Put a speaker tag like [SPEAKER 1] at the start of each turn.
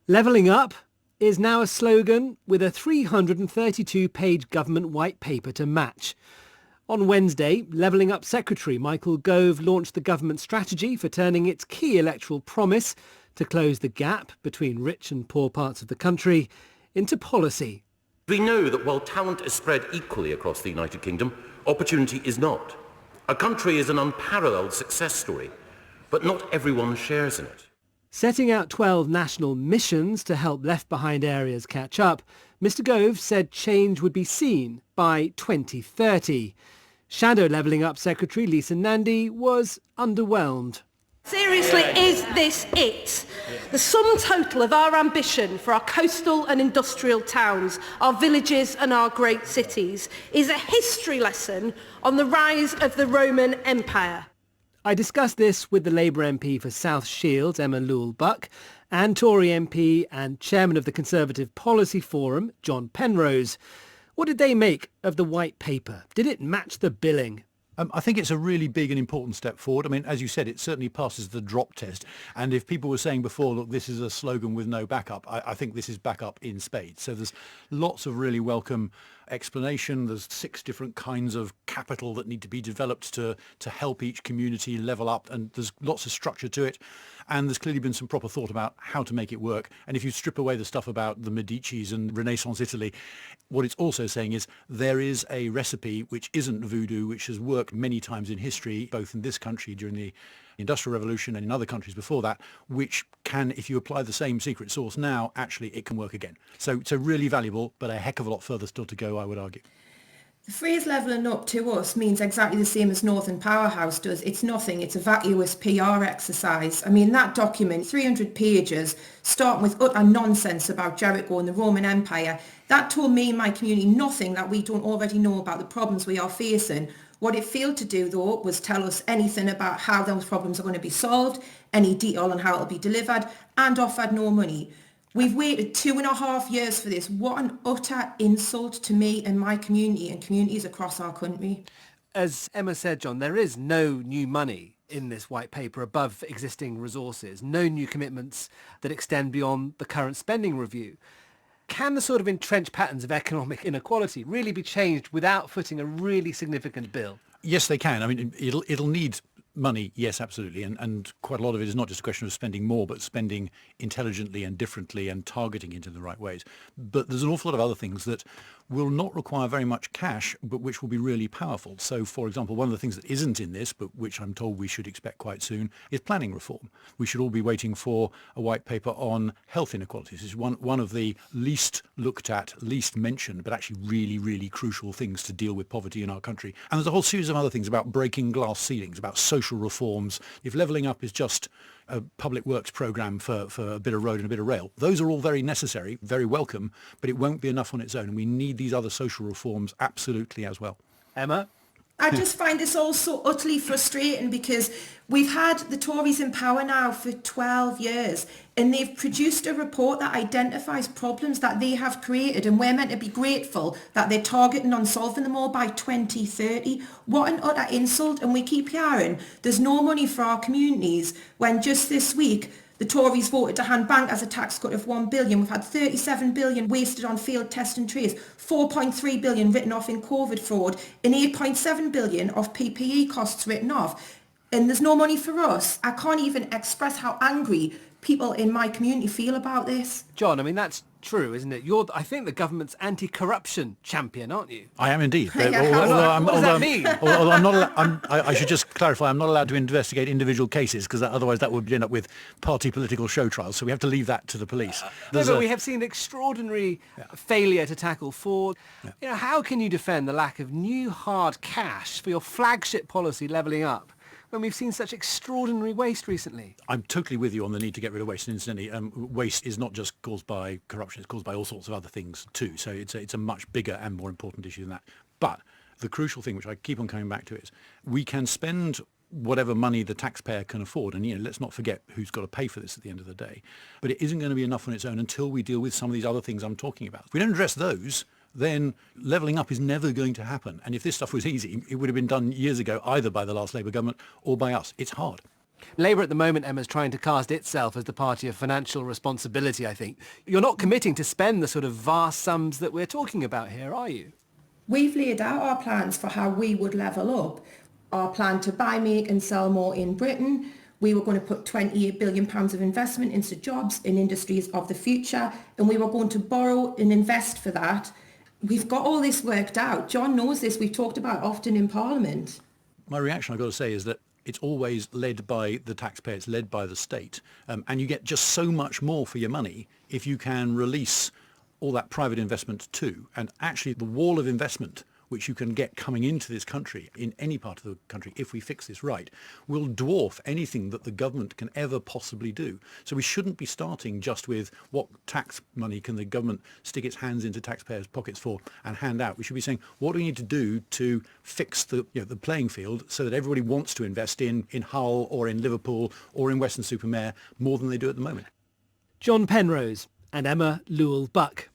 [SPEAKER 1] Levelling up is now a slogan with a 332-page government white paper to match. On Wednesday, Levelling Up Secretary Michael Gove launched the government strategy for turning its key electoral promise to close the gap between rich and poor parts of the country into policy.
[SPEAKER 2] We know that while talent is spread equally across the United Kingdom, opportunity is not. Our country is an unparalleled success story, but not everyone shares in it.
[SPEAKER 1] Setting out 12 national missions to help left-behind areas catch up, Mr Gove said change would be seen by 2030. Shadow Levelling Up Secretary Lisa Nandy was underwhelmed.
[SPEAKER 3] Seriously, is this it? The sum total of our ambition for our coastal and industrial towns, our villages and our great cities is a history lesson on the rise of the Roman Empire.
[SPEAKER 1] I discussed this with the Labour MP for South Shields, Emma Lewell-Buck, and Tory MP and Chairman of the Conservative Policy Forum, John Penrose. What did they make of the white paper? Did it match the billing?
[SPEAKER 4] I think it's a really big and important step forward. I mean, as you said, it certainly passes the drop test. And if people were saying before, look, this is a slogan with no backup, I think this is backup in spades. So there's lots of really welcome explanation. There's 6 different kinds of capital that need to be developed to help each community level up. And there's lots of structure to it. And there's clearly been some proper thought about how to make it work. And if you strip away the stuff about the Medicis and Renaissance Italy, what it's also saying is there is a recipe which isn't voodoo, which has worked many times in history, both in this country during the Industrial Revolution and in other countries before that, which can, if you apply the same secret sauce now, actually it can work again. So really valuable, but a heck of a lot further still to go, I would argue.
[SPEAKER 5] The phrase levelling up to us means exactly the same as Northern Powerhouse does. It's nothing. It's a vacuous PR exercise. I mean, that document, 300 pages, starting with utter nonsense about Jericho and the Roman Empire, that told me and my community nothing that we don't already know about the problems we are facing. What it failed to do, though, was tell us anything about how those problems are going to be solved, any detail on how it'll be delivered, and offered no money. We've waited 2.5 years for this. What an utter insult to me and my community and communities across our country.
[SPEAKER 1] As Emma said, John, there is no new money in this white paper above existing resources, no new commitments that extend beyond the current spending review. Can the sort of entrenched patterns of economic inequality really be changed without footing a really significant bill?
[SPEAKER 4] Yes, they can. I mean, it'll need money, yes, absolutely. And quite a lot of it is not just a question of spending more, but spending intelligently and differently and targeting it in the right ways. But there's an awful lot of other things that will not require very much cash, but which will be really powerful. So, for example, one of the things that isn't in this, but which I'm told we should expect quite soon, is planning reform. We should all be waiting for a white paper on health inequalities. It's one of the least looked at, least mentioned, but actually really, really crucial things to deal with poverty in our country. And there's a whole series of other things about breaking glass ceilings, about social reforms. If levelling up is just a public works programme for a bit of road and a bit of rail, those are all very necessary, very welcome, but it won't be enough on its own. And we need these other social reforms absolutely as well.
[SPEAKER 1] Emma?
[SPEAKER 5] I just find this all so utterly frustrating because we've had the Tories in power now for 12 years and they've produced a report that identifies problems that they have created, and we're meant to be grateful that they're targeting on solving them all by 2030. What an utter insult. And we keep hearing there's no money for our communities when just this week the Tories voted to hand bank as a tax cut of 1 billion. We've had 37 billion wasted on failed test and trace, 4.3 billion written off in COVID fraud, and 8.7 billion of PPE costs written off. And there's no money for us. I can't even express how angry people in my community feel about this.
[SPEAKER 1] John, I mean, that's true, isn't it? You're, I think, the government's anti-corruption champion, aren't you?
[SPEAKER 4] I am indeed.
[SPEAKER 1] What does that mean?
[SPEAKER 4] I should just clarify, I'm not allowed to investigate individual cases because otherwise that would end up with party political show trials. So we have to leave that to the police.
[SPEAKER 1] But we have seen extraordinary failure to tackle fraud.
[SPEAKER 4] Yeah.
[SPEAKER 1] You know, how can you defend the lack of new hard cash for your flagship policy levelling up when we've seen such extraordinary waste recently?
[SPEAKER 4] I'm totally with you on the need to get rid of waste. And incidentally, waste is not just caused by corruption, it's caused by all sorts of other things too. So it's a much bigger and more important issue than that. But the crucial thing, which I keep on coming back to, is we can spend whatever money the taxpayer can afford. And, let's not forget who's got to pay for this at the end of the day. But it isn't going to be enough on its own until we deal with some of these other things I'm talking about. If we don't address those, then levelling up is never going to happen. And if this stuff was easy, it would have been done years ago, either by the last Labour government or by us. It's hard.
[SPEAKER 1] Labour at the moment, Emma, is trying to cast itself as the party of financial responsibility, I think. You're not committing to spend the sort of vast sums that we're talking about here, are you?
[SPEAKER 5] We've laid out our plans for how we would level up. Our plan to buy, make and sell more in Britain. We were going to put £28 billion of investment into jobs in industries of the future, and we were going to borrow and invest for that. We've got all this worked out. John knows this. We've talked about it often in Parliament.
[SPEAKER 4] My reaction, I've got to say, is that it's always led by the taxpayer, it's led by the state, and you get just so much more for your money if you can release all that private investment too. And actually the wall of investment which you can get coming into this country, in any part of the country, if we fix this right, will dwarf anything that the government can ever possibly do. So we shouldn't be starting just with what tax money can the government stick its hands into taxpayers' pockets for and hand out. We should be saying, what do we need to do to fix the playing field so that everybody wants to invest in Hull or in Liverpool or in Western-super-Mare more than they do at the moment?
[SPEAKER 1] John Penrose and Emma Lewell-Buck.